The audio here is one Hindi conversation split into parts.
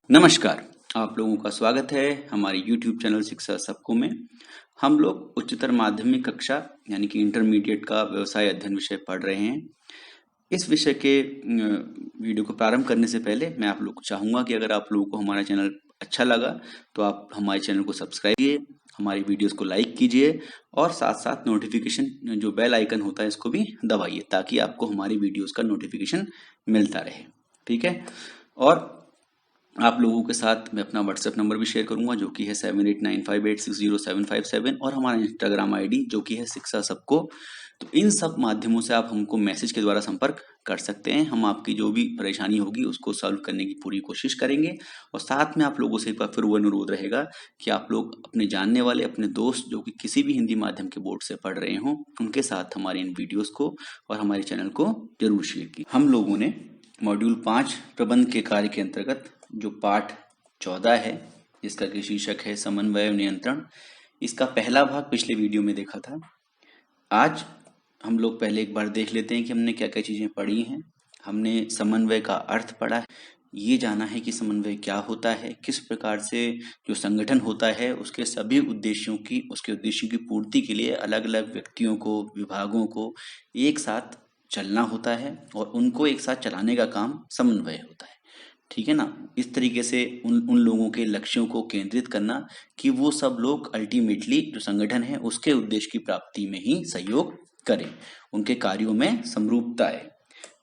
नमस्कार, आप लोगों का स्वागत है हमारे YouTube चैनल शिक्षा सबको में। हम लोग उच्चतर माध्यमिक कक्षा यानी कि इंटरमीडिएट का व्यवसाय अध्ययन विषय पढ़ रहे हैं। इस विषय के वीडियो को प्रारंभ करने से पहले मैं आप लोग को चाहूँगा कि अगर आप लोगों को हमारा चैनल अच्छा लगा तो आप हमारे चैनल को सब्सक्राइब कीजिए, हमारी वीडियोस को लाइक कीजिए और साथ-साथ नोटिफिकेशन जो बेल आइकन होता है इसको भी दबाइए ताकि आपको हमारी वीडियोस का नोटिफिकेशन मिलता रहे। ठीक है? और आप लोगों के साथ मैं अपना व्हाट्सएप नंबर भी शेयर करूंगा जो कि है 7895860757 और हमारा इंस्टाग्राम आईडी जो कि है शिक्षा सबको। तो इन सब माध्यमों से आप हमको मैसेज के द्वारा संपर्क कर सकते हैं। हम आपकी जो भी परेशानी होगी उसको सॉल्व करने की पूरी कोशिश करेंगे और साथ में आप लोगों से एक बार फिर वो अनुरोध रहेगा कि आप लोग अपने जानने वाले अपने दोस्त जो कि किसी भी हिंदी माध्यम के बोर्ड से पढ़ रहे हों उनके साथ हमारे इन वीडियोस को और हमारे चैनल को जरूर शेयर कीजिए। हम लोगों ने मॉड्यूल 5 प्रबंध के कार्य के अंतर्गत जो पाठ 14 है जिसका कि शीर्षक है समन्वय नियंत्रण, इसका पहला भाग पिछले वीडियो में देखा था। आज हम लोग पहले एक बार देख लेते हैं कि हमने क्या क्या चीजें पढ़ी हैं। हमने समन्वय का अर्थ पढ़ा है, ये जाना है कि समन्वय क्या होता है, किस प्रकार से जो संगठन होता है उसके सभी उद्देश्यों की उसके उद्देश्यों की पूर्ति के लिए अलग अलग व्यक्तियों को विभागों को एक साथ चलना होता है और उनको एक साथ चलाने का काम समन्वय होता है। ठीक है ना? इस तरीके से उन उन लोगों के लक्ष्यों को केंद्रित करना कि वो सब लोग अल्टीमेटली जो संगठन है उसके उद्देश्य की प्राप्ति में ही सहयोग करें, उनके कार्यों में समरूपता है।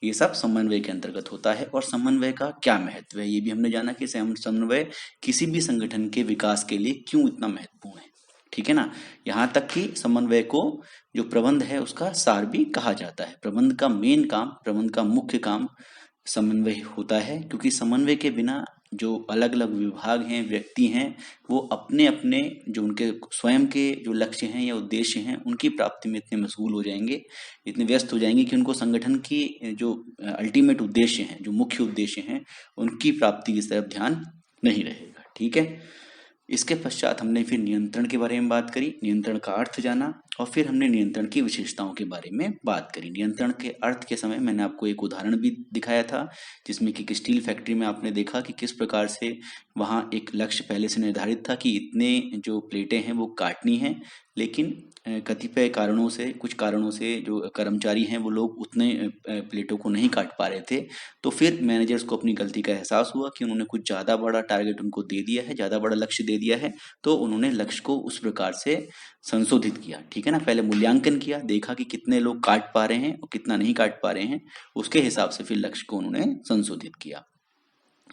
ये सब समन्वय के अंतर्गत होता है। और समन्वय का क्या महत्व है ये भी हमने जाना कि समन्वय किसी भी संगठन के विकास के लिए क्यों इतना महत्वपूर्ण है। ठीक है ना? यहाँ तक कि समन्वय को जो प्रबंध है उसका सार भी कहा जाता है। प्रबंध का मेन काम, प्रबंध का मुख्य काम समन्वय होता है क्योंकि समन्वय के बिना जो अलग अलग विभाग हैं व्यक्ति हैं वो अपने अपने जो उनके स्वयं के जो लक्ष्य हैं या उद्देश्य हैं उनकी प्राप्ति में इतने मशगूल हो जाएंगे, इतने व्यस्त हो जाएंगे कि उनको संगठन की जो अल्टीमेट उद्देश्य हैं, जो मुख्य उद्देश्य हैं, उनकी प्राप्ति की तरफ ध्यान नहीं रहेगा। ठीक है? इसके पश्चात हमने फिर नियंत्रण के बारे में बात करी, नियंत्रण का अर्थ जाना और फिर हमने नियंत्रण की विशेषताओं के बारे में बात करी। नियंत्रण के अर्थ के समय मैंने आपको एक उदाहरण भी दिखाया था जिसमें कि एक स्टील फैक्ट्री में आपने देखा कि किस प्रकार से वहाँ एक लक्ष्य पहले से निर्धारित था कि इतने जो प्लेटें हैं वो काटनी हैं, लेकिन कतिपय कारणों से कुछ कारणों से जो कर्मचारी हैं वो लोग उतने प्लेटों को नहीं काट पा रहे थे। तो फिर मैनेजर्स को अपनी गलती का एहसास हुआ कि उन्होंने कुछ ज़्यादा बड़ा टारगेट उनको दे दिया है, ज़्यादा बड़ा लक्ष्य दे दिया है, तो उन्होंने लक्ष्य को उस प्रकार से संशोधित किया। ठीक है ना? पहले मूल्यांकन किया, देखा कि कितने लोग काट पा रहे हैं और कितना नहीं काट पा रहे हैं, उसके हिसाब से फिर लक्ष्य को उन्होंने संशोधित किया।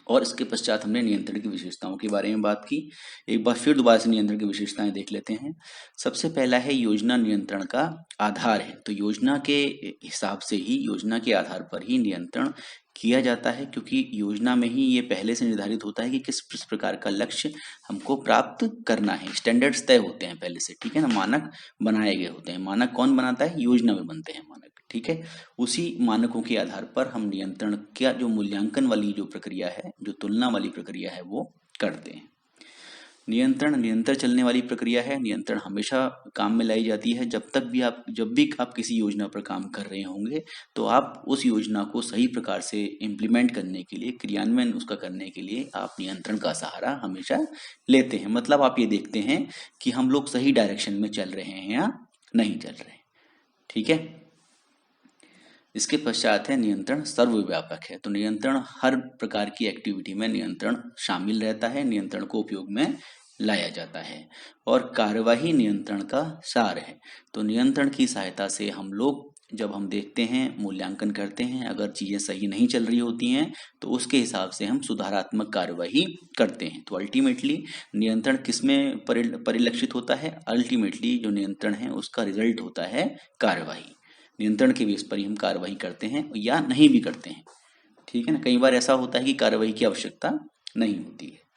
और इसके पश्चात हमने नियंत्रण की विशेषताओं के बारे में बात की। एक बार फिर दोबारा से नियंत्रण की विशेषताएं देख लेते हैं। सबसे पहला है योजना नियंत्रण का आधार है। तो योजना के हिसाब से ही, योजना के आधार पर ही नियंत्रण किया जाता है क्योंकि योजना में ही ये पहले से निर्धारित होता है कि किस प्रकार का लक्ष्य हमको प्राप्त करना है। स्टैंडर्ड्स तय होते हैं पहले से। ठीक है ना? मानक बनाए गए होते हैं। मानक कौन बनाता है? योजना में बनते हैं मानक। ठीक है? उसी मानकों के आधार पर हम नियंत्रण का जो मूल्यांकन वाली जो प्रक्रिया है, जो तुलना वाली प्रक्रिया है वो करते हैं। नियंत्रण निरंतर चलने वाली प्रक्रिया है। नियंत्रण हमेशा काम में लाई जाती है। जब भी आप किसी योजना पर काम कर रहे होंगे तो आप उस योजना को सही प्रकार से इम्प्लीमेंट करने के लिए, क्रियान्वयन उसका करने के लिए आप नियंत्रण का सहारा हमेशा लेते हैं। मतलब आप ये देखते हैं कि हम लोग सही डायरेक्शन में चल रहे हैं या नहीं चल रहे। ठीक है? इसके पश्चात है नियंत्रण सर्वव्यापक है। तो नियंत्रण हर प्रकार की एक्टिविटी में नियंत्रण शामिल रहता है, नियंत्रण को उपयोग में लाया जाता है। और कार्यवाही नियंत्रण का सार है। तो नियंत्रण की सहायता से हम लोग जब हम देखते हैं, मूल्यांकन करते हैं, अगर चीजें सही नहीं चल रही होती हैं तो उसके हिसाब से हम सुधारात्मक कार्यवाही करते हैं। तो अल्टीमेटली नियंत्रण किसमें परिलक्षित होता है? अल्टीमेटली जो नियंत्रण है उसका रिजल्ट होता है कार्यवाही। नियंत्रण के बेस पर ही हम कार्रवाई करते हैं या नहीं भी करते हैं। ठीक है ना? कई बार ऐसा होता है कि कार्रवाई की आवश्यकता नहीं होती है।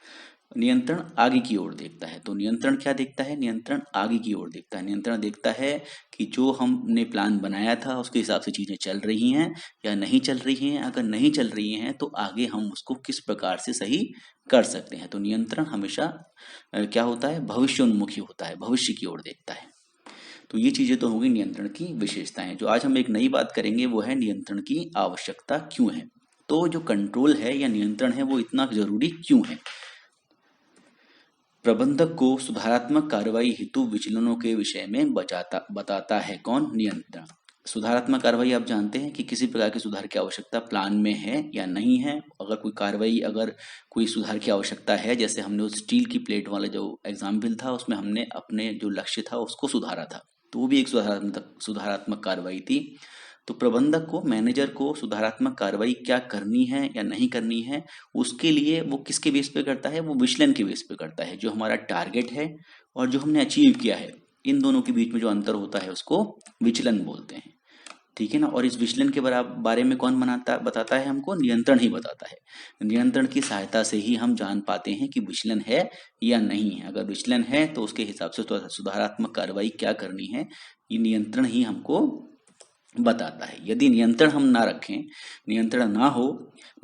नियंत्रण आगे की ओर देखता है। तो नियंत्रण क्या देखता है? नियंत्रण आगे की ओर देखता है। नियंत्रण देखता है कि जो हमने प्लान बनाया था उसके हिसाब से चीजें चल रही हैं या नहीं चल रही हैं। अगर नहीं चल रही हैं तो आगे हम उसको किस प्रकार से सही कर सकते हैं। तो नियंत्रण हमेशा क्या होता है? भविष्योन्मुखी होता है, भविष्य की ओर देखता है। तो ये चीजें तो होंगी नियंत्रण की विशेषताएं। जो आज हम एक नई बात करेंगे वो है नियंत्रण की आवश्यकता क्यों है। तो जो कंट्रोल है या नियंत्रण है वो इतना जरूरी क्यों है? प्रबंधक को सुधारात्मक कार्रवाई हेतु विचलनों के विषय में बताता है कौन? नियंत्रण। सुधारात्मक कार्रवाई आप जानते हैं कि किसी प्रकार के सुधार की आवश्यकता प्लान में है या नहीं है। अगर कोई कार्रवाई, अगर कोई सुधार की आवश्यकता है, जैसे हमने उस स्टील की प्लेट वाला जो एग्जाम्पल था उसमें हमने अपने जो लक्ष्य था उसको सुधारा था, तो वो भी एक सुधारात्मक कार्रवाई थी। तो प्रबंधक को, मैनेजर को सुधारात्मक कार्रवाई क्या करनी है या नहीं करनी है, उसके लिए वो किसके बेस पे करता है? वो विचलन के बेस पे करता है। जो हमारा टारगेट है और जो हमने अचीव किया है, इन दोनों के बीच में जो अंतर होता है उसको विचलन बोलते हैं। ठीक है ना। और इस विचलन के बारे में कौन बताता है हमको? नियंत्रण ही बताता है। नियंत्रण की सहायता से ही हम जान पाते हैं कि विचलन है या नहीं है। अगर विचलन है तो उसके हिसाब से सुधारात्मक कार्रवाई क्या करनी है, ये नियंत्रण ही हमको बताता है। यदि नियंत्रण हम ना रखें, नियंत्रण ना हो,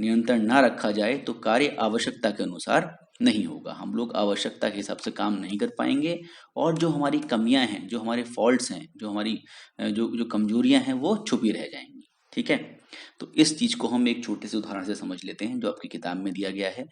नियंत्रण ना रखा जाए तो कार्य आवश्यकता के अनुसार नहीं होगा। हम लोग आवश्यकता के हिसाब से काम नहीं कर पाएंगे और जो हमारी कमियां हैं, जो हमारे फॉल्ट्स हैं, जो हमारी जो जो कमजोरियां हैं वो छुपी रह जाएंगी। ठीक है। तो इस चीज को हम एक छोटे से उदाहरण से समझ लेते हैं जो आपकी किताब में दिया गया है।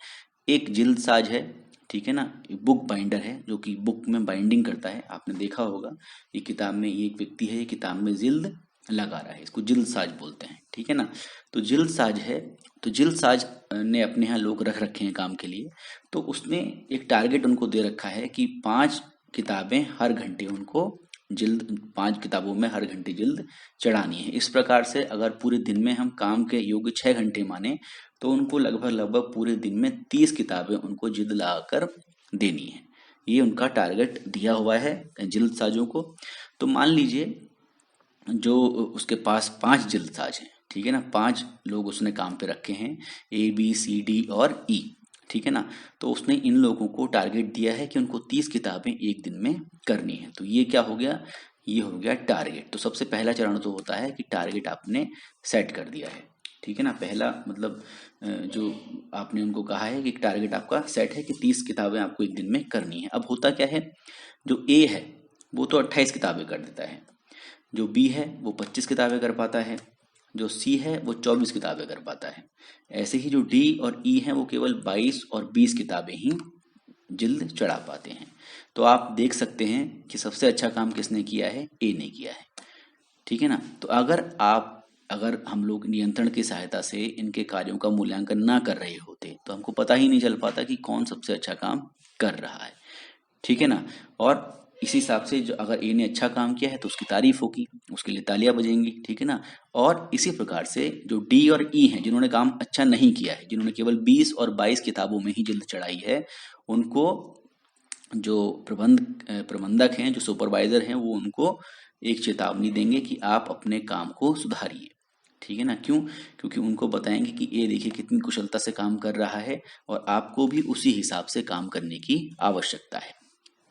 एक जिल्द साज है, ठीक है ना, बुक बाइंडर है जो कि बुक में बाइंडिंग करता है। आपने देखा होगा ये किताब में, ये एक व्यक्ति है, ये किताब में जिल्द लगा रहा है, इसको जिल्द साज बोलते हैं। ठीक है ना। तो जिल्द साज है, तो जिल्द साज ने अपने यहाँ लोग रख रखे हैं काम के लिए। तो उसने एक टारगेट उनको दे रखा है कि 5 किताबें हर घंटे उनको जिल्द, 5 किताबों में हर घंटे जिल्द चढ़ानी है। इस प्रकार से अगर पूरे दिन में हम काम के योग्य 6 घंटे माने तो उनको लगभग पूरे दिन में 30 किताबें उनको जिल्द लगाकर देनी है। ये उनका टारगेट दिया हुआ है जिल्द साजों को। तो मान लीजिए जो उसके पास 5 जिल्दसाज हैं, ठीक है ना, 5 लोग उसने काम पे रखे हैं, ABCD और E। ठीक है ना। तो उसने इन लोगों को टारगेट दिया है कि उनको 30 किताबें एक दिन में करनी है। तो ये क्या हो गया? ये हो गया टारगेट। तो सबसे पहला चरण तो होता है कि टारगेट आपने सेट कर दिया है। ठीक है ना। पहला मतलब जो आपने उनको कहा है कि टारगेट आपका सेट है कि 30 किताबें आपको एक दिन में करनी है। अब होता क्या है, जो A है वो तो 28 किताबें कर देता है, जो B है वो 25 किताबें कर पाता है, जो C है वो 24 किताबें कर पाता है। ऐसे ही जो D और E हैं वो केवल 22 और 20 किताबें ही जिल्द चढ़ा पाते हैं। तो आप देख सकते हैं कि सबसे अच्छा काम किसने किया है? A ने किया है। ठीक है ना। तो अगर हम लोग नियंत्रण की सहायता से इनके कार्यों का मूल्यांकन ना कर रहे होते तो हमको पता ही नहीं चल पाता कि कौन सबसे अच्छा काम कर रहा है। ठीक है ना। और इसी हिसाब से जो अगर ए ने अच्छा काम किया है तो उसकी तारीफ होगी, उसके लिए तालियां बजेंगी। ठीक है ना। और इसी प्रकार से जो डी और ई हैं, जिन्होंने काम अच्छा नहीं किया है, जिन्होंने केवल 20 और 22 किताबों में ही जिल्द चढ़ाई है, उनको जो प्रबंधक हैं, जो सुपरवाइजर हैं, वो उनको एक चेतावनी देंगे कि आप अपने काम को सुधारिए। ठीक है ना। क्यों? क्योंकि उनको बताएंगे कि ये देखिए कितनी कुशलता से काम कर रहा है और आपको भी उसी हिसाब से काम करने की आवश्यकता है।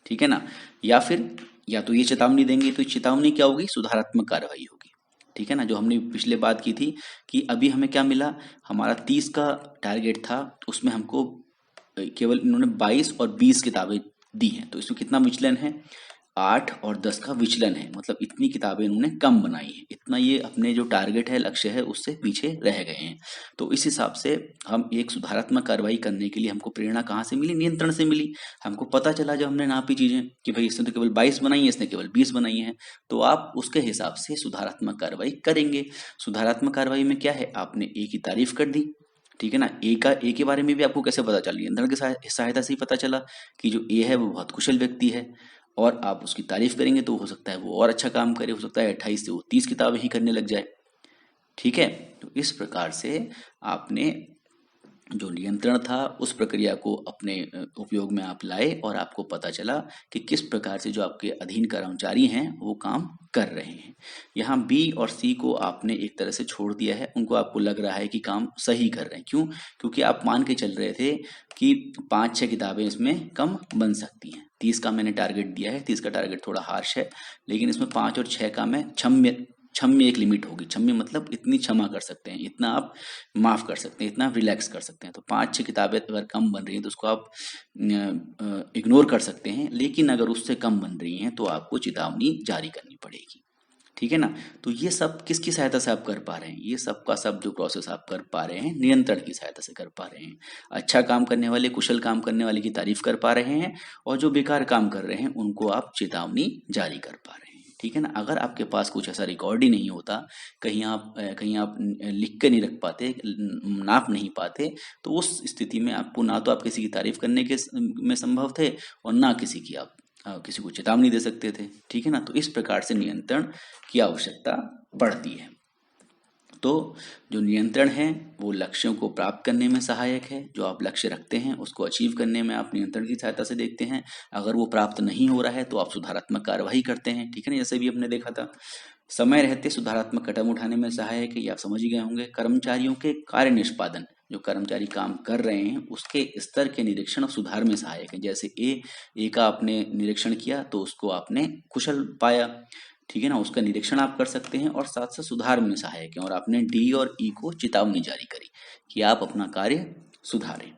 ठीक है ना। या फिर या तो ये चेतावनी देंगे, तो चेतावनी क्या होगी? सुधारात्मक कार्रवाई होगी। ठीक है ना। जो हमने पिछले बात की थी कि अभी हमें क्या मिला, हमारा 30 का टारगेट था, उसमें हमको केवल इन्होंने 22 और 20 किताबें दी हैं। तो इसमें कितना विचलन है? 8 और 10 का विचलन है। मतलब इतनी किताबें इन्होंने कम बनाई है, इतना ये अपने जो टारगेट है, लक्ष्य है, उससे पीछे रह गए हैं। तो इस हिसाब से हम एक सुधारात्मक कार्रवाई करने के लिए हमको प्रेरणा कहाँ से मिली? नियंत्रण से मिली। हमको पता चला जब हमने नापी चीजें कि भाई इसने तो केवल 22 बनाई है, इसने केवल 20 बनाई है, तो आप उसके हिसाब से सुधारात्मक कार्रवाई करेंगे। सुधारात्मक कार्रवाई में क्या है? आपने ए की तारीफ कर दी। ठीक है ना। ए के बारे में भी आपको कैसे पता चला? नियंत्रण की सहायता से ही पता चला कि जो ए है वो बहुत कुशल व्यक्ति है, और आप उसकी तारीफ करेंगे तो हो सकता है वो और अच्छा काम करे, हो सकता है 28 से वो 30 किताबें ही करने लग जाए। ठीक है। तो इस प्रकार से आपने जो नियंत्रण था उस प्रक्रिया को अपने उपयोग में आप लाए और आपको पता चला कि किस प्रकार से जो आपके अधीन कर्मचारी हैं वो काम कर रहे हैं। यहाँ बी और सी को आपने एक तरह से छोड़ दिया है, उनको आपको लग रहा है कि काम सही कर रहे हैं। क्यों? क्योंकि आप मान के चल रहे थे कि 5-6 किताबें इसमें कम बन सकती हैं। 30 का मैंने टारगेट दिया है, 30 का टारगेट थोड़ा हार्श है, लेकिन इसमें 5 और 6 का मैं क्षम्य एक लिमिट होगी। क्षम्य मतलब इतनी क्षमा कर सकते हैं, इतना आप माफ कर सकते हैं, इतना रिलैक्स कर सकते हैं। तो 5-6 किताबें अगर कम बन रही हैं तो उसको आप इग्नोर कर सकते हैं, लेकिन अगर उससे कम बन रही हैं तो आपको चेतावनी जारी करनी पड़ेगी। ठीक है ना। तो ये सब किसकी सहायता से आप कर पा रहे हैं, ये सब का सब जो प्रोसेस आप कर पा रहे हैं नियंत्रण की सहायता से कर पा रहे हैं। अच्छा काम करने वाले, कुशल काम करने वाले की तारीफ कर पा रहे हैं, और जो बेकार काम कर रहे हैं उनको आप चेतावनी जारी कर पा रहे हैं। ठीक है ना। अगर आपके पास कुछ ऐसा रिकॉर्ड ही नहीं होता, कहीं आप लिख के नहीं रख पाते, नाप नहीं पाते, तो उस स्थिति में आपको ना तो आप किसी की तारीफ करने के में संभव थे, और ना किसी की आप किसी को चेतावनी दे सकते थे। ठीक है ना। तो इस प्रकार से नियंत्रण की आवश्यकता पड़ती है। तो जो नियंत्रण है वो लक्ष्यों को प्राप्त करने में सहायक है। जो आप लक्ष्य रखते हैं उसको अचीव करने में आप नियंत्रण की सहायता से देखते हैं। अगर वो प्राप्त नहीं हो रहा है तो आप सुधारात्मक कार्यवाही करते हैं। ठीक है ना। जैसे भी हमने देखा था, समय रहते सुधारात्मक कदम उठाने में सहायक है, ये आप समझ ही गए होंगे। कर्मचारियों के कार्य निष्पादन, जो कर्मचारी काम कर रहे हैं उसके स्तर के निरीक्षण और सुधार में सहायक है। जैसे ए का आपने निरीक्षण किया तो उसको आपने कुशल पाया। ठीक है ना। उसका निरीक्षण आप कर सकते हैं और साथ साथ सुधार में सहायक है। और आपने डी और ई को चेतावनी जारी करी कि आप अपना कार्य सुधारें।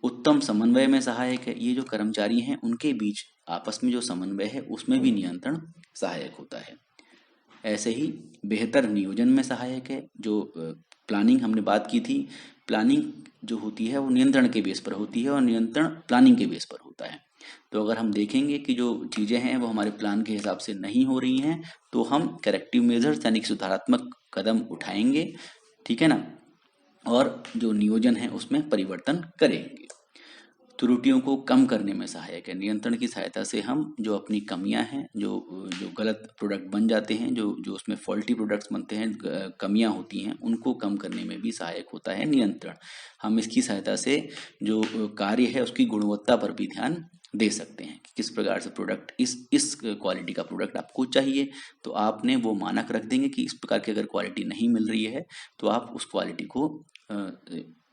उत्तम समन्वय में सहायक है। ये जो कर्मचारी हैं उनके बीच आपस में जो समन्वय है उसमें भी नियंत्रण सहायक होता है। ऐसे ही बेहतर नियोजन में सहायक है। जो प्लानिंग हमने बात की थी, प्लानिंग जो होती है वो नियंत्रण के बेस पर होती है और नियंत्रण प्लानिंग के बेस पर होता है। तो अगर हम देखेंगे कि जो चीज़ें हैं वो हमारे प्लान के हिसाब से नहीं हो रही हैं, तो हम करेक्टिव मेजर्स यानी कि सुधारात्मक कदम उठाएंगे। ठीक है ना। और जो नियोजन है उसमें परिवर्तन करेंगे। त्रुटियों को कम करने में सहायक है। नियंत्रण की सहायता से हम जो अपनी कमियां हैं, जो गलत प्रोडक्ट बन जाते हैं, जो उसमें फॉल्टी प्रोडक्ट्स बनते हैं, कमियां होती हैं, उनको कम करने में भी सहायक होता है नियंत्रण। हम इसकी सहायता से जो कार्य है उसकी गुणवत्ता पर भी ध्यान दे सकते हैं कि किस प्रकार से प्रोडक्ट इस क्वालिटी का प्रोडक्ट आपको चाहिए, तो आपने वो मानक रख देंगे कि इस प्रकार की अगर क्वालिटी नहीं मिल रही है तो आप उस क्वालिटी को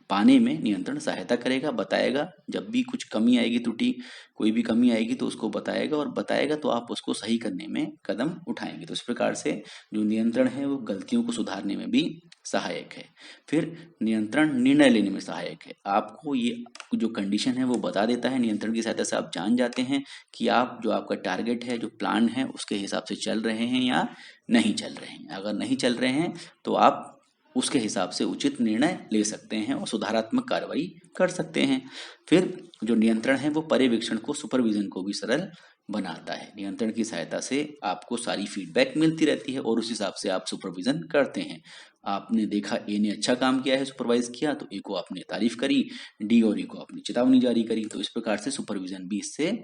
पाने में नियंत्रण सहायता करेगा, बताएगा। जब भी कुछ कमी आएगी, त्रुटि कोई भी कमी आएगी तो उसको बताएगा, और बताएगा तो आप उसको सही करने में कदम उठाएंगे। तो इस प्रकार से जो नियंत्रण है वो गलतियों को सुधारने में भी सहायक है। फिर नियंत्रण निर्णय लेने में सहायक है। आपको ये जो कंडीशन है वो बता देता है। नियंत्रण की सहायता से आप जान जाते हैं कि आप जो आपका टारगेट है, जो प्लान है, उसके हिसाब से चल रहे हैं या नहीं चल रहे हैं। अगर नहीं चल रहे हैं तो आप उसके हिसाब से उचित निर्णय ले सकते हैं और सुधारात्मक कार्रवाई कर सकते हैं। फिर जो नियंत्रण है वो पर्यवेक्षण को, सुपरविजन को भी सरल बनाता है। नियंत्रण की सहायता से आपको सारी फीडबैक मिलती रहती है और उस हिसाब से आप सुपरविजन करते हैं। आपने देखा ए ने अच्छा काम किया है, सुपरवाइज किया, तो ए को आपने तारीफ करी, डी और ई को आपने चेतावनी जारी करी। तो इस प्रकार से सुपरविजन भी इससे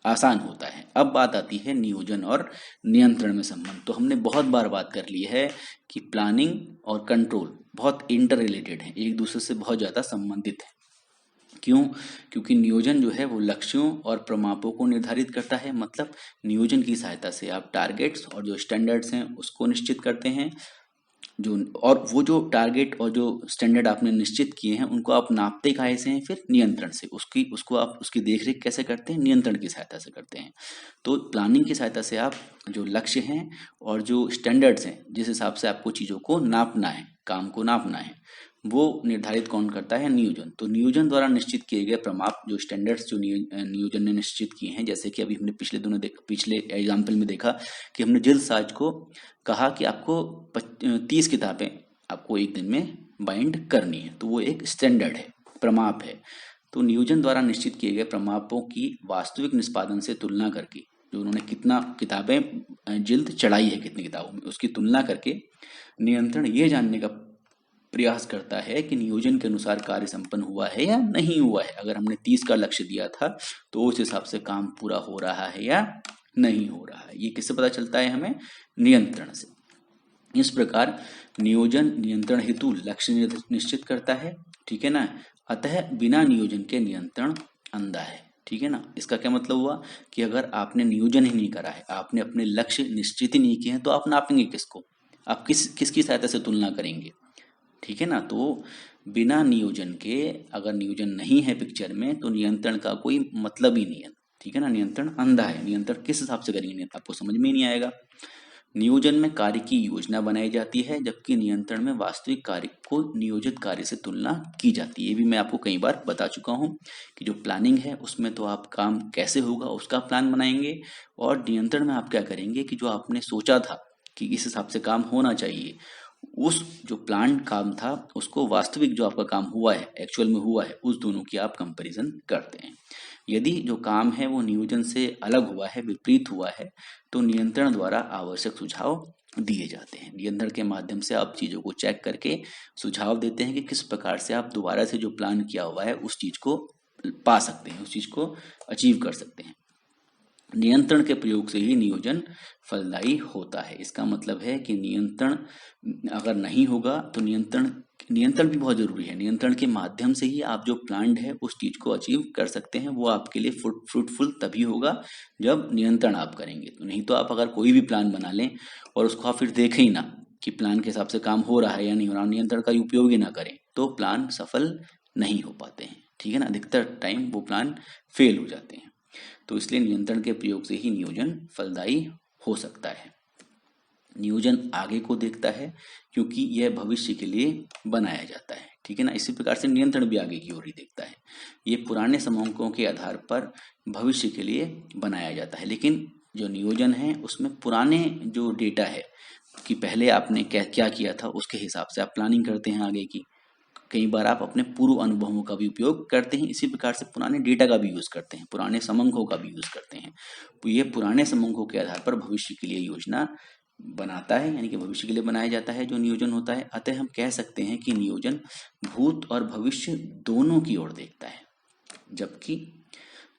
आसान होता है। अब बात आती है नियोजन और नियंत्रण में संबंध। तो हमने बहुत बार बात कर ली है कि प्लानिंग और कंट्रोल बहुत इंटर रिलेटेड है, एक दूसरे से बहुत ज़्यादा संबंधित है। क्यों? क्योंकि नियोजन जो है वो लक्ष्यों और प्रमापों को निर्धारित करता है। मतलब नियोजन की सहायता से आप टारगेट्स और जो स्टैंडर्ड्स हैं उसको निश्चित करते हैं। और वो जो टारगेट और जो स्टैंडर्ड आपने निश्चित किए हैं उनको आप नापते काहे से हैं? फिर नियंत्रण से। उसको आप उसकी देखरेख कैसे करते हैं? नियंत्रण की सहायता से करते हैं। तो प्लानिंग की सहायता से आप जो लक्ष्य हैं और जो स्टैंडर्ड्स हैं, जिस हिसाब से आपको चीज़ों को नापना है, काम को नापना है, वो निर्धारित कौन करता है? नियोजन। तो नियोजन द्वारा निश्चित किए गए प्रमाप, जो स्टैंडर्ड्स जो नियोजन ने निश्चित किए हैं, जैसे कि अभी हमने पिछले एग्जाम्पल में देखा कि हमने जिल्द साज को कहा कि आपको 30 किताबें आपको एक दिन में बाइंड करनी है, तो वो एक स्टैंडर्ड है, प्रमाप है। तो नियोजन द्वारा निश्चित किए गए प्रमापों की वास्तविक निष्पादन से तुलना करके, जो उन्होंने कितना किताबें जिल्द चढ़ाई है, कितनी किताबों में, उसकी तुलना करके नियंत्रण ये जानने का प्रयास करता है कि नियोजन के अनुसार कार्य संपन्न हुआ है या नहीं हुआ है। अगर हमने 30 का लक्ष्य दिया था तो उस हिसाब से काम पूरा हो रहा है या नहीं हो रहा है। ये किससे पता चलता है? हमें नियंत्रण से। इस प्रकार नियोजन नियंत्रण हेतु लक्ष्य निश्चित करता है। ठीक है ना। अतः बिना नियोजन के नियंत्रण अंधा है। ठीक है ना। इसका क्या मतलब हुआ कि अगर आपने नियोजन ही नहीं करा है, आपने अपने लक्ष्य निश्चित ही नहीं किए हैं, तो आप नापेंगे किसको? आप किसकी सहायता से तुलना करेंगे? ठीक है ना। तो बिना नियोजन के, अगर नियोजन नहीं है पिक्चर में, तो नियंत्रण का कोई मतलब ही नहीं है। ठीक है ना। नियंत्रण अंधा है। नियंत्रण किस हिसाब से करेंगे आपको समझ में ही नहीं आएगा। नियोजन में कार्य की योजना बनाई जाती है, जबकि नियंत्रण में वास्तविक कार्य को नियोजित कार्य से तुलना की जाती है। ये भी मैं आपको कई बार बता चुका हूँ कि जो प्लानिंग है उसमें तो आप काम कैसे होगा उसका प्लान बनाएंगे, और नियंत्रण में आप क्या करेंगे कि जो आपने सोचा था कि इस हिसाब से काम होना चाहिए, उस जो प्लान काम था उसको वास्तविक जो आपका काम हुआ है, एक्चुअल में हुआ है, उस दोनों की आप कंपैरिजन करते हैं। यदि जो काम है वो नियोजन से अलग हुआ है, विपरीत हुआ है, तो नियंत्रण द्वारा आवश्यक सुझाव दिए जाते हैं। नियंत्रण के माध्यम से आप चीज़ों को चेक करके सुझाव देते हैं कि किस प्रकार से आप दोबारा से जो प्लान किया हुआ है उस चीज़ को पा सकते हैं, उस चीज़ को अचीव कर सकते हैं। नियंत्रण के प्रयोग से ही नियोजन फलदायी होता है। इसका मतलब है कि नियंत्रण अगर नहीं होगा तो नियंत्रण नियंत्रण भी बहुत जरूरी है। नियंत्रण के माध्यम से ही आप जो प्लान्ड है उस चीज को अचीव कर सकते हैं। वो आपके लिए फ्रूटफुल तभी होगा जब नियंत्रण आप करेंगे। तो नहीं तो आप अगर कोई भी प्लान बना लें और उसको आप फिर देखें ही ना कि प्लान के हिसाब से काम हो रहा है या नहीं हो रहा, नियंत्रण का उपयोग ही ना करें, तो प्लान सफल नहीं हो पाते हैं। ठीक है ना, अधिकतर टाइम वो प्लान फेल हो जाते हैं। तो इसलिए नियंत्रण के प्रयोग से ही नियोजन फलदायी हो सकता है। नियोजन आगे को देखता है क्योंकि यह भविष्य के लिए बनाया जाता है। ठीक है ना, इसी प्रकार से नियंत्रण भी आगे की ओर ही देखता है। ये पुराने समूहों के आधार पर भविष्य के लिए बनाया जाता है, लेकिन जो नियोजन है उसमें पुराने जो डेटा है कि पहले आपने क्या क्या किया था उसके हिसाब से आप प्लानिंग करते हैं आगे की। कई बार आप अपने पूर्व अनुभवों का भी उपयोग करते हैं, इसी प्रकार से पुराने डेटा का भी यूज करते हैं, पुराने समंकों का भी यूज करते हैं। तो ये पुराने समंकों के आधार पर भविष्य के लिए योजना बनाता है, यानी कि भविष्य के लिए बनाया जाता है जो नियोजन होता है। अतः हम कह सकते हैं कि नियोजन भूत और भविष्य दोनों की ओर देखता है, जबकि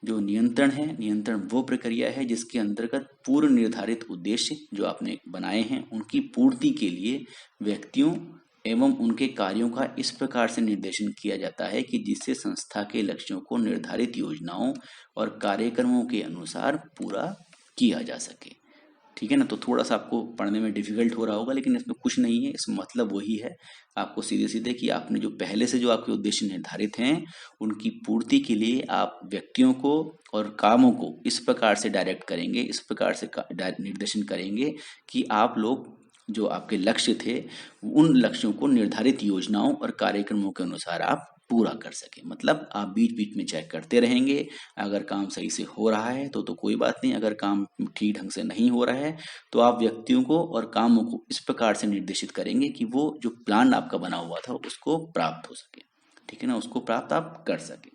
जो नियंत्रण है, नियंत्रण वो प्रक्रिया है जिसके अंतर्गत पूर्व निर्धारित उद्देश्य जो आपने बनाए हैं उनकी पूर्ति के लिए व्यक्तियों एवं उनके कार्यों का इस प्रकार से निर्देशन किया जाता है कि जिससे संस्था के लक्ष्यों को निर्धारित योजनाओं और कार्यक्रमों के अनुसार पूरा किया जा सके। ठीक है ना, तो थोड़ा सा आपको पढ़ने में डिफिकल्ट हो रहा होगा, लेकिन इसमें कुछ नहीं है, इसमें मतलब वही है आपको सीधे सीधे कि आपने जो पहले से जो आपके उद्देश्य निर्धारित हैं उनकी पूर्ति के लिए आप व्यक्तियों को और कामों को इस प्रकार से डायरेक्ट करेंगे, इस प्रकार से निर्देशन करेंगे कि आप लोग जो आपके लक्ष्य थे उन लक्ष्यों को निर्धारित योजनाओं और कार्यक्रमों के अनुसार आप पूरा कर सके। मतलब आप बीच बीच में चेक करते रहेंगे, अगर काम सही से हो रहा है तो कोई बात नहीं, अगर काम ठीक ढंग से नहीं हो रहा है तो आप व्यक्तियों को और कामों को इस प्रकार से निर्देशित करेंगे कि वो जो प्लान आपका बना हुआ था उसको प्राप्त हो सके। ठीक है ना, उसको प्राप्त आप कर सके।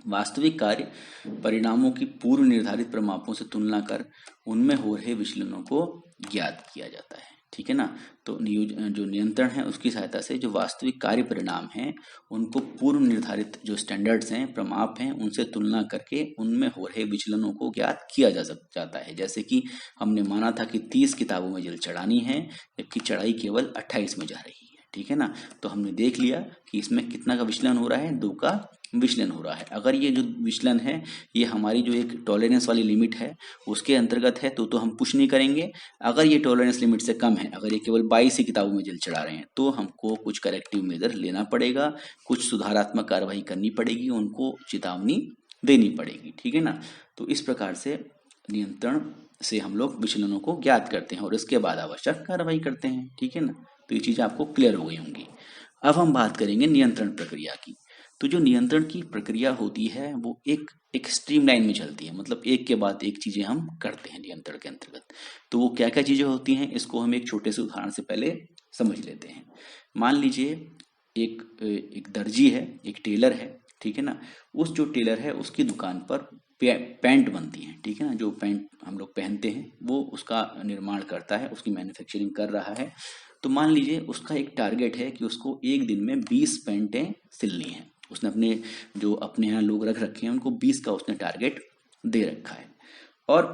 वास्तविक कार्य परिणामों की पूर्व निर्धारित प्रमापों से तुलना कर उनमें हो रहे विचलनों को ज्ञात किया जाता है। ठीक है ना, तो जो नियंत्रण है उसकी सहायता से जो वास्तविक कार्य परिणाम हैं उनको पूर्व निर्धारित जो स्टैंडर्ड्स हैं, प्रमाप हैं, उनसे तुलना करके उनमें हो रहे विचलनों को ज्ञात किया जाता है। जैसे कि हमने माना था कि 30 किताबों में जल्द चढ़ानी है जबकि चढ़ाई केवल 28 में जा रही है। ठीक है ना, तो हमने देख लिया कि इसमें कितना का विचलन हो रहा है, 2 का विचलन हो रहा है। अगर ये जो विचलन है ये हमारी जो एक टॉलरेंस वाली लिमिट है उसके अंतर्गत है तो हम पुश नहीं करेंगे। अगर ये टॉलरेंस लिमिट से कम है, अगर ये केवल 22 ही किताबों में जल चढ़ा रहे हैं तो हमको कुछ करेक्टिव मेजर लेना पड़ेगा, कुछ सुधारात्मक कार्रवाई करनी पड़ेगी, उनको चेतावनी देनी पड़ेगी। ठीक है ना, तो इस प्रकार से नियंत्रण से हम लोग विचलनों को ज्ञात करते हैं और इसके बाद आवश्यक कार्रवाई करते हैं। ठीक है ना, तो ये चीजें आपको क्लियर हो गई होंगी। अब हम बात करेंगे नियंत्रण प्रक्रिया की। तो जो नियंत्रण की प्रक्रिया होती है वो एक स्ट्रीमलाइन में चलती है, मतलब एक के बाद एक चीजें हम करते हैं नियंत्रण के अंतर्गत। तो वो क्या क्या चीजें होती हैं इसको हम एक छोटे से उदाहरण से पहले समझ लेते हैं। मान लीजिए एक दर्जी है, एक टेलर है। ठीक है ना, उस जो टेलर है उसकी दुकान पर पैंट बनती है। ठीक है ना, जो पैंट हम लोग पहनते हैं वो उसका निर्माण करता है, उसकी मैन्युफैक्चरिंग कर रहा है। तो मान लीजिए उसका एक टारगेट है कि उसको एक दिन में 20 पैंटें सिलनी है। उसने अपने यहाँ लोग रख रखे हैं उनको 20 का उसने टारगेट दे रखा है। और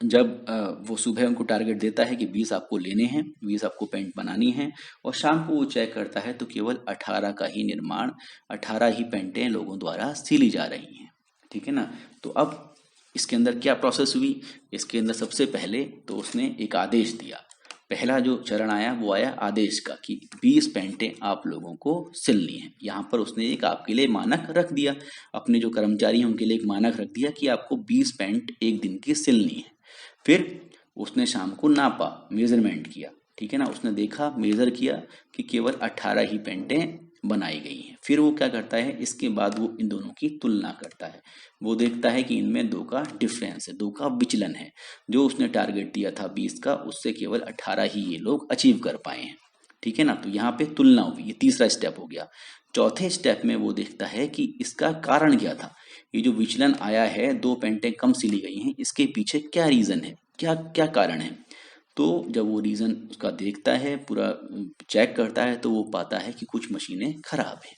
जब वो सुबह उनको टारगेट देता है कि 20 आपको लेने हैं, 20 आपको पैंट बनानी है, और शाम को वो चेक करता है तो केवल 18 का ही निर्माण, 18 ही पैंटें लोगों द्वारा सिली जा रही हैं। ठीक है ना, तो अब इसके अंदर क्या प्रोसेस हुई, इसके अंदर सबसे पहले तो उसने एक आदेश दिया। पहला जो चरण आया वो आया आदेश का कि 20 पैंटें आप लोगों को सिलनी है। यहाँ पर उसने एक आपके लिए मानक रख दिया, अपने जो कर्मचारी हैं उनके लिए एक मानक रख दिया कि आपको 20 पैंट एक दिन की सिलनी है। फिर उसने शाम को नापा, मेजरमेंट किया। ठीक है ना, उसने देखा, मेजर किया कि केवल 18 ही पैंटें बनाई गई हैं। फिर वो क्या करता है, इसके बाद वो इन दोनों की तुलना करता है। वो देखता है कि इनमें 2 का डिफरेंस है, 2 का विचलन है। जो उसने टारगेट दिया था 20 का, उससे केवल 18 ही ये लोग अचीव कर पाए हैं। ठीक है ना, तो यहाँ पे तुलना हुई, ये तीसरा स्टेप हो गया। चौथे स्टेप में वो देखता है कि इसका कारण क्या था, ये जो विचलन आया है, 2 पेंटें कम सिली गई हैं, इसके पीछे क्या रीजन है, क्या क्या कारण है। तो जब वो रीजन उसका देखता है, पूरा चेक करता है, तो वो पाता है कि कुछ मशीनें खराब हैं।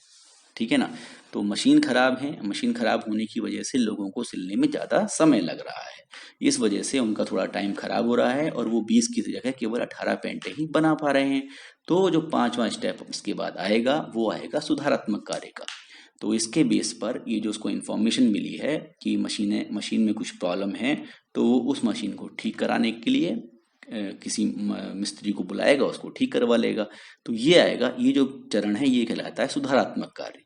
ठीक है ना, तो मशीन खराब है, मशीन खराब होने की वजह से लोगों को सिलने में ज़्यादा समय लग रहा है। इस वजह से उनका थोड़ा टाइम खराब हो रहा है और वो 20 की जगह केवल 18 पेंटें ही बना पा रहे हैं। तो जो पांचवा स्टेप इसके बाद आएगा, वो आएगा सुधारात्मक कार्य का। तो इसके बेस पर ये जो उसको इन्फॉर्मेशन मिली है कि मशीन में कुछ प्रॉब्लम है, तो वो उस मशीन को ठीक कराने के लिए किसी मिस्त्री को बुलाएगा, उसको ठीक करवा लेगा। तो ये आएगा, ये जो चरण है ये कहलाता है सुधारात्मक कार्य।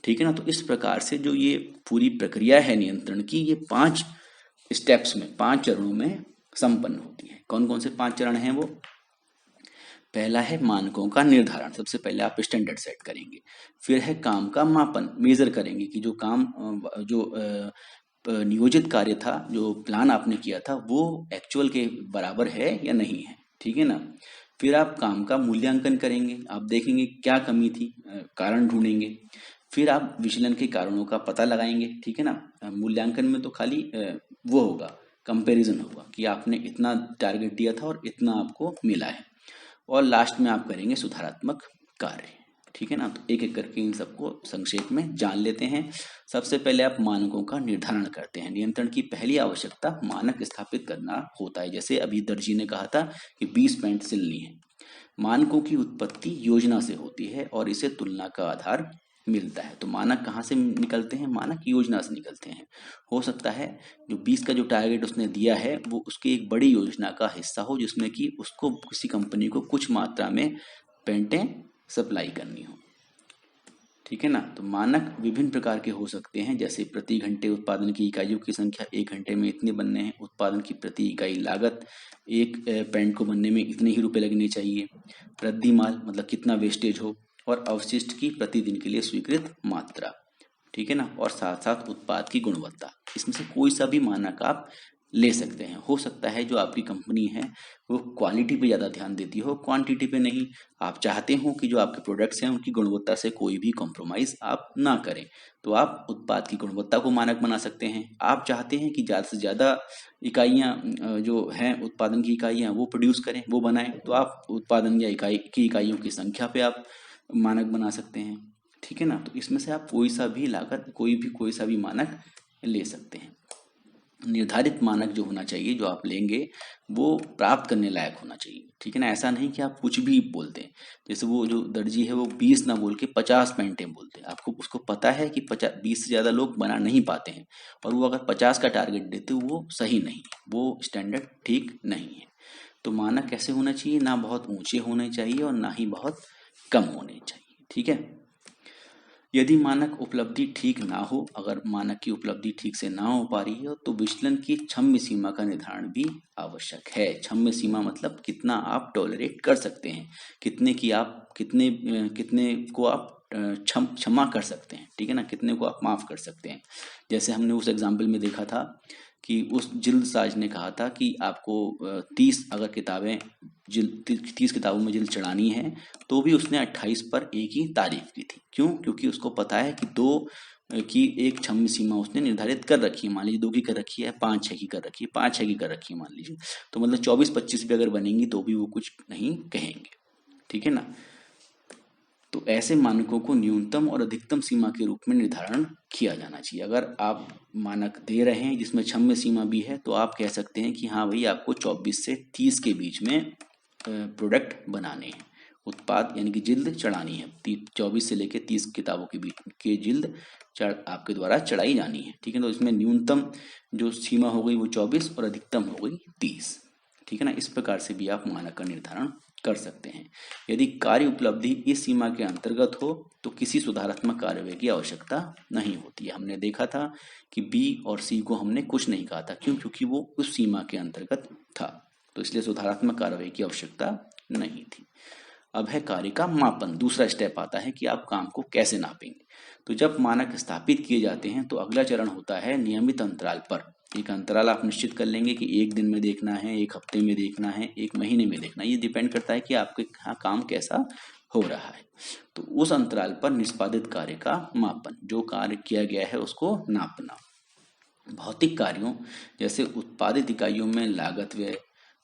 ठीक है ना, तो इस प्रकार से जो ये पूरी प्रक्रिया है नियंत्रण की, ये 5 स्टेप्स में, 5 चरणों में संपन्न होती है। कौन कौन से 5 चरण हैं वो? पहला है मानकों का निर्धारण, सबसे पहले आप स्टैंडर्ड सेट करेंगे। फिर है काम का मापन, मेजर करेंगे कि जो काम नियोजित कार्य था, जो प्लान आपने किया था, वो एक्चुअल के बराबर है या नहीं है। ठीक है ना, फिर आप काम का मूल्यांकन करेंगे, आप देखेंगे क्या कमी थी, कारण ढूंढेंगे। फिर आप विचलन के कारणों का पता लगाएंगे। ठीक है ना, मूल्यांकन में तो खाली वो होगा, कंपैरिजन होगा कि आपने इतना टारगेट दिया था और इतना आपको मिला है। और लास्ट में आप करेंगे सुधारात्मक कार्य। ठीक है ना, तो एक एक करके इन सबको संक्षेप में जान लेते हैं। सबसे पहले आप मानकों का निर्धारण करते हैं। नियंत्रण की पहली आवश्यकता मानक स्थापित करना होता है। जैसे अभी दर्जी ने कहा था कि 20 पैंट सिलनी है। मानकों की उत्पत्ति योजना से होती है और इसे तुलना का आधार मिलता है। तो मानक कहाँ से निकलते हैं? मानक योजना से निकलते हैं। हो सकता है जो 20 का जो टारगेट उसने दिया है, वो उसकी एक बड़ी योजना का हिस्सा हो, जिसमें कि उसको किसी कंपनी को कुछ मात्रा में पेंटें सप्लाई करनी हो। ठीक है ना, तो मानक विभिन्न प्रकार के हो सकते हैं, जैसे प्रति घंटे उत्पादन की इकाइयों की संख्या, 1 घंटे में इतने बनने हैं, उत्पादन की प्रति इकाई लागत, एक पेंट को बनने में इतने ही रुपए लगने चाहिए, रद्दी माल मतलब कितना वेस्टेज हो, और अवशिष्ट की प्रतिदिन के लिए स्वीकृत मात्रा। ठीक है ना, और साथ साथ उत्पाद की गुणवत्ता। इसमें से कोई सा भी मानक आप ले सकते हैं। हो सकता है जो आपकी कंपनी है वो क्वालिटी पे ज़्यादा ध्यान देती हो, क्वांटिटी पे नहीं। आप चाहते हो कि जो आपके प्रोडक्ट्स हैं उनकी गुणवत्ता से कोई भी कॉम्प्रोमाइज़ आप ना करें, तो आप उत्पाद की गुणवत्ता को मानक बना सकते हैं। आप चाहते हैं कि ज़्यादा से ज़्यादा इकाइयाँ जो हैं उत्पादन की इकाइयाँ वो प्रोड्यूस करें, वो बनाएं, तो आप उत्पादन या इकाइयों की संख्या पे आप मानक बना सकते हैं। ठीक है ना, तो इसमें से आप कोई सा भी लागत, कोई सा भी मानक ले सकते हैं। निर्धारित मानक जो होना चाहिए, जो आप लेंगे, वो प्राप्त करने लायक होना चाहिए। ठीक है ना, ऐसा नहीं कि आप कुछ भी बोलते हैं। जैसे वो जो दर्जी है वो 20 ना बोल के 50 पेंटें बोलते हैं, आपको उसको पता है कि 20 से ज़्यादा लोग बना नहीं पाते हैं, और वो अगर 50 का टारगेट देते वो सही नहीं, वो स्टैंडर्ड ठीक नहीं है। तो मानक कैसे होना चाहिए? ना बहुत ऊंचे होने चाहिए और ना ही बहुत कम होने चाहिए। ठीक है, यदि मानक उपलब्धि ठीक ना हो, अगर मानक की उपलब्धि ठीक से ना हो पा रही हो, तो विचलन की क्षम्य सीमा का निर्धारण भी आवश्यक है। क्षम्य सीमा मतलब कितना आप टॉलरेट कर सकते हैं, कितने को आप क्षमा कर सकते हैं। ठीक है ना, कितने को आप माफ कर सकते हैं। जैसे हमने उस एग्जाम्पल में देखा था कि उस जिल्द साज ने कहा था कि आपको 30 अगर किताबें 30 किताबों में जिल्द चढ़ानी है, तो भी उसने 28 पर एक ही तारीफ की थी। क्यों? क्योंकि उसको पता है कि 2 की एक क्षम्य सीमा उसने निर्धारित कर रखी है। मान लीजिए 2 की कर रखी है, 5-6 की कर रखी है, 5-6 की कर रखी है मान लीजिए, तो मतलब 24-25 भी अगर बनेंगी तो भी वो कुछ नहीं कहेंगे। ठीक है ना, तो ऐसे मानकों को न्यूनतम और अधिकतम सीमा के रूप में निर्धारण किया जाना चाहिए। अगर आप मानक दे रहे हैं जिसमें क्षम्य सीमा भी है, तो आप कह सकते हैं कि हाँ भाई, आपको 24 से 30 के बीच में प्रोडक्ट बनाने हैं, उत्पाद यानी कि जिल्द चढ़ानी है। 24 से लेकर 30 किताबों के बीच के जिल्द आपके द्वारा चढ़ाई जानी है। ठीक है, तो इसमें न्यूनतम जो सीमा हो गई वो 24 और अधिकतम हो गई 30। ठीक है ना, इस प्रकार से भी आप मानक का निर्धारण कर सकते हैं। यदि कार्य उपलब्धि इस सीमा के अंतर्गत हो, तो किसी सुधारात्मक कार्यवाही की आवश्यकता नहीं होती है। हमने देखा था कि बी और सी को हमने कुछ नहीं कहा था। क्यों? क्योंकि वो उस सीमा के अंतर्गत था, तो इसलिए सुधारात्मक कार्यवाही की आवश्यकता नहीं थी। अब है कार्य का मापन। दूसरा स्टेप आता है कि आप काम को कैसे नापेंगे। तो जब मानक स्थापित किए जाते हैं तो अगला चरण होता है नियमित अंतराल पर। एक अंतराल आप निश्चित कर लेंगे कि एक दिन में देखना है, एक हफ्ते में देखना है, एक महीने में देखना है। ये डिपेंड करता है कि आपके यहाँ काम कैसा हो रहा है। तो उस अंतराल पर निष्पादित कार्य का मापन, जो कार्य किया गया है उसको नापना। भौतिक कार्यों जैसे उत्पादित इकाइयों में लागत, व्यय,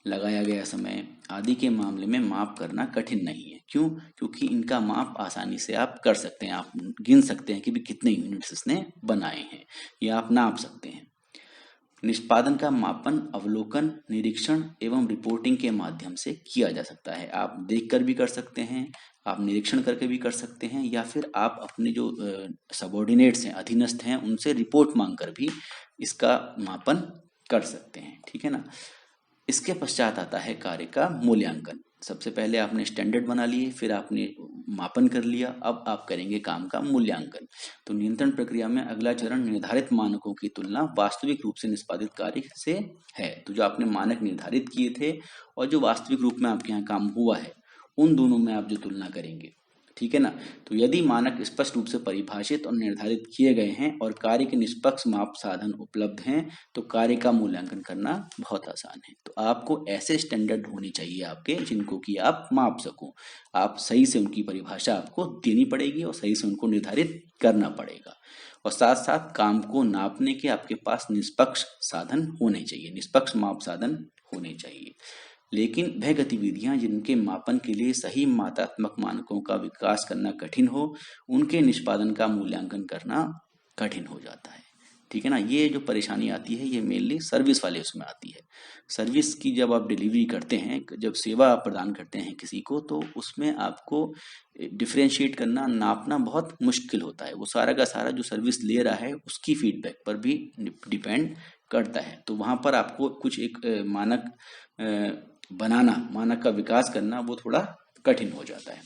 लगाया गया समय आदि के मामले में माप करना कठिन नहीं है। क्यों? क्योंकि इनका माप आसानी से आप कर सकते हैं। आप गिन सकते हैं कि भी कितने यूनिट्स इसने बनाए हैं, या आप नाप सकते हैं। निष्पादन का मापन अवलोकन, निरीक्षण एवं रिपोर्टिंग के माध्यम से किया जा सकता है। आप देखकर भी कर सकते हैं, आप निरीक्षण करके भी कर सकते हैं, या फिर आप अपने जो सबॉर्डिनेट्स हैं, अधीनस्थ हैं, उनसे रिपोर्ट मांगकर भी इसका मापन कर सकते हैं। ठीक है ना। इसके पश्चात आता है कार्य का मूल्यांकन। सबसे पहले आपने स्टैंडर्ड बना लिए, फिर आपने मापन कर लिया, अब आप करेंगे काम का मूल्यांकन। तो नियंत्रण प्रक्रिया में अगला चरण निर्धारित मानकों की तुलना वास्तविक रूप से निष्पादित कार्य से है। तो जो आपने मानक निर्धारित किए थे और जो वास्तविक रूप में आपके यहाँ काम हुआ है, उन दोनों में आप जो तुलना करेंगे। ठीक है ना। तो यदि मानक स्पष्ट रूप से परिभाषित और निर्धारित किए गए हैं और कार्य के निष्पक्ष माप साधन उपलब्ध हैं, तो कार्य का मूल्यांकन करना बहुत आसान है। तो आपको ऐसे स्टैंडर्ड होने चाहिए आपके, जिनको कि आप माप सको। आप सही से उनकी परिभाषा आपको देनी पड़ेगी और सही से उनको निर्धारित करना पड़ेगा। और साथ साथ काम को नापने के आपके पास निष्पक्ष साधन होने चाहिए, निष्पक्ष माप साधन होने चाहिए। लेकिन वह गतिविधियां जिनके मापन के लिए सही मात्रात्मक मानकों का विकास करना कठिन हो, उनके निष्पादन का मूल्यांकन करना कठिन हो जाता है। ठीक है ना। ये जो परेशानी आती है ये मेनली सर्विस वाले उसमें आती है। सर्विस की जब आप डिलीवरी करते हैं, जब सेवा आप प्रदान करते हैं किसी को, तो उसमें आपको डिफ्रेंशिएट करना, नापना बहुत मुश्किल होता है। वो सारा का सारा जो सर्विस ले रहा है उसकी फीडबैक पर भी डिपेंड करता है। तो वहां पर आपको कुछ एक मानक बनाना, मानक का विकास करना, वो थोड़ा कठिन हो जाता है।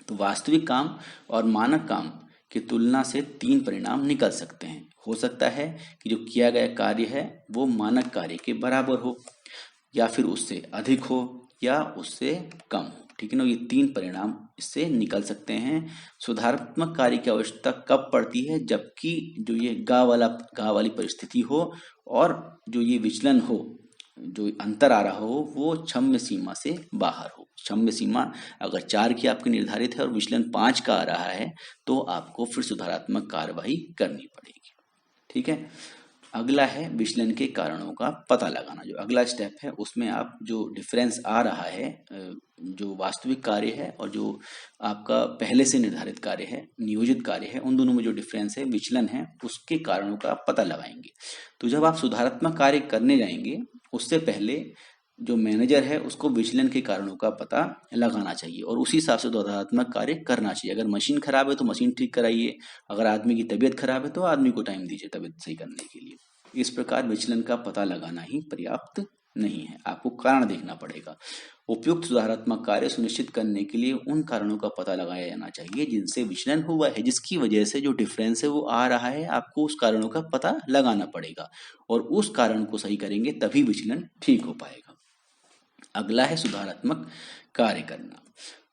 तो वास्तविक काम और मानक काम की तुलना से 3 परिणाम निकल सकते हैं। हो सकता है कि जो किया गया कार्य है वो मानक कार्य के बराबर हो, या फिर उससे अधिक हो, या उससे कम हो। ठीक है ना। ये 3 परिणाम इससे निकल सकते हैं। सुधारात्मक कार्य की आवश्यकता कब पड़ती है? जबकि जो ये गा वाली परिस्थिति हो और जो ये विचलन हो, जो अंतर आ रहा हो, वो क्षम्य सीमा से बाहर हो। क्षम्य सीमा अगर 4 की आपकी निर्धारित है और विचलन 5 का आ रहा है, तो आपको फिर सुधारात्मक कार्यवाही करनी पड़ेगी। ठीक है। अगला है विचलन के कारणों का पता लगाना। जो अगला स्टेप है उसमें आप जो डिफरेंस आ रहा है, जो वास्तविक कार्य है और जो आपका पहले से निर्धारित कार्य है, नियोजित कार्य है, उन दोनों में जो डिफरेंस है, विचलन है, उसके कारणों का पता लगाएंगे। तो जब आप सुधारात्मक कार्य करने जाएंगे, उससे पहले जो मैनेजर है उसको विचलन के कारणों का पता लगाना चाहिए और उसी हिसाब से सुधारात्मक कार्य करना चाहिए। अगर मशीन खराब है तो मशीन ठीक कराइए, अगर आदमी की तबीयत खराब है तो आदमी को टाइम दीजिए तबीयत सही करने के लिए। इस प्रकार विचलन का पता लगाना ही पर्याप्त नहीं है, आपको कारण देखना पड़ेगा। उपयुक्त सुधारात्मक कार्य सुनिश्चित करने के लिए उन कारणों का पता लगाया जाना चाहिए जिनसे विचलन हुआ है, जिसकी वजह से जो डिफरेंस है वो आ रहा है। आपको उस कारणों का पता लगाना पड़ेगा और उस कारण को सही करेंगे तभी विचलन ठीक हो पाएगा। अगला है सुधारात्मक कार्य करना।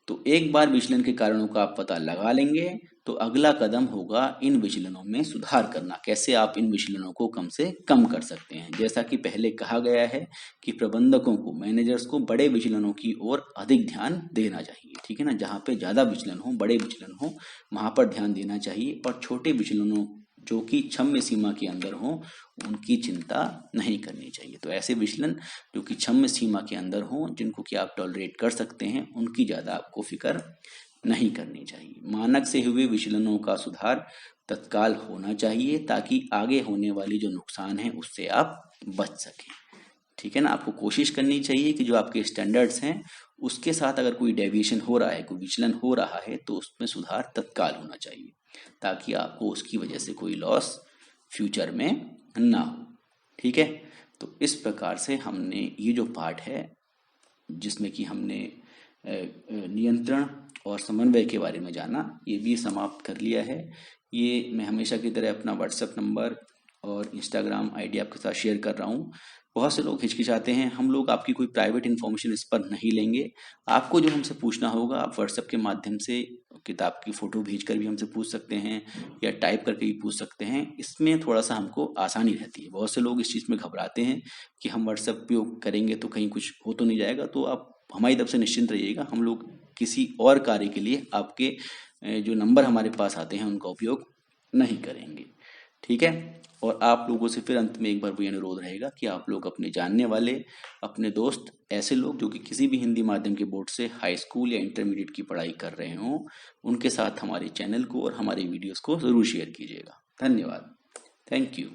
तो एक बार विचलन के कारणों का आप पता लगा लेंगे तो अगला कदम होगा इन विचलनों में सुधार करना। कैसे आप इन विचलनों को कम से कम कर सकते हैं। जैसा कि पहले कहा गया है कि प्रबंधकों को, मैनेजर्स को बड़े विचलनों की ओर अधिक ध्यान देना चाहिए। ठीक है ना। जहाँ पे ज्यादा विचलन हो, बड़े विचलन हो, वहां पर ध्यान देना चाहिए और छोटे विचलनों जो कि क्षम्य सीमा के अंदर हो, उनकी चिंता नहीं करनी चाहिए। तो ऐसे विचलन जो कि क्षम्य सीमा के अंदर हो, जिनको कि आप टॉलरेट कर सकते हैं, उनकी ज्यादा आपको फिक्र नहीं करनी चाहिए। मानक से हुए विचलनों का सुधार तत्काल होना चाहिए ताकि आगे होने वाली जो नुकसान है उससे आप बच सकें। ठीक है ना। आपको कोशिश करनी चाहिए कि जो आपके स्टैंडर्ड्स हैं उसके साथ अगर कोई डेविएशन हो रहा है, कोई विचलन हो रहा है, तो उसमें सुधार तत्काल होना चाहिए ताकि आपको उसकी वजह से कोई लॉस फ्यूचर में ना हो। ठीक है। तो इस प्रकार से हमने ये जो पार्ट है जिसमें कि हमने नियंत्रण और समन्वय के बारे में जाना, ये भी समाप्त कर लिया है। ये मैं हमेशा की तरह अपना व्हाट्सएप नंबर और इंस्टाग्राम आईडी आपके साथ शेयर कर रहा हूँ। बहुत से लोग हिचकिचाते हैं, हम लोग आपकी कोई प्राइवेट इन्फॉर्मेशन इस पर नहीं लेंगे। आपको जो हमसे पूछना होगा आप व्हाट्सएप के माध्यम से किताब की फ़ोटो भेजकर भी हमसे पूछ सकते हैं या टाइप करके भी पूछ सकते हैं। इसमें थोड़ा-सा हमको आसानी रहती है। बहुत से लोग इस चीज़ में घबराते हैं कि हम व्हाट्सएप उपयोग करेंगे तो कहीं कुछ हो तो नहीं जाएगा, तो आप हमारी तरफ से निश्चिंत रहिएगा। हम लोग किसी और कार्य के लिए आपके जो नंबर हमारे पास आते हैं उनका उपयोग नहीं करेंगे। ठीक है? और आप लोगों से फिर अंत में एक बार वही अनुरोध रहेगा कि आप लोग अपने जानने वाले, अपने दोस्त, ऐसे लोग जो कि किसी भी हिंदी माध्यम के बोर्ड से हाई स्कूल या इंटरमीडिएट की पढ़ाई कर रहे हों, उनके साथ हमारे चैनल को और हमारे वीडियोस को ज़रूर शेयर कीजिएगा। धन्यवाद। Thank you.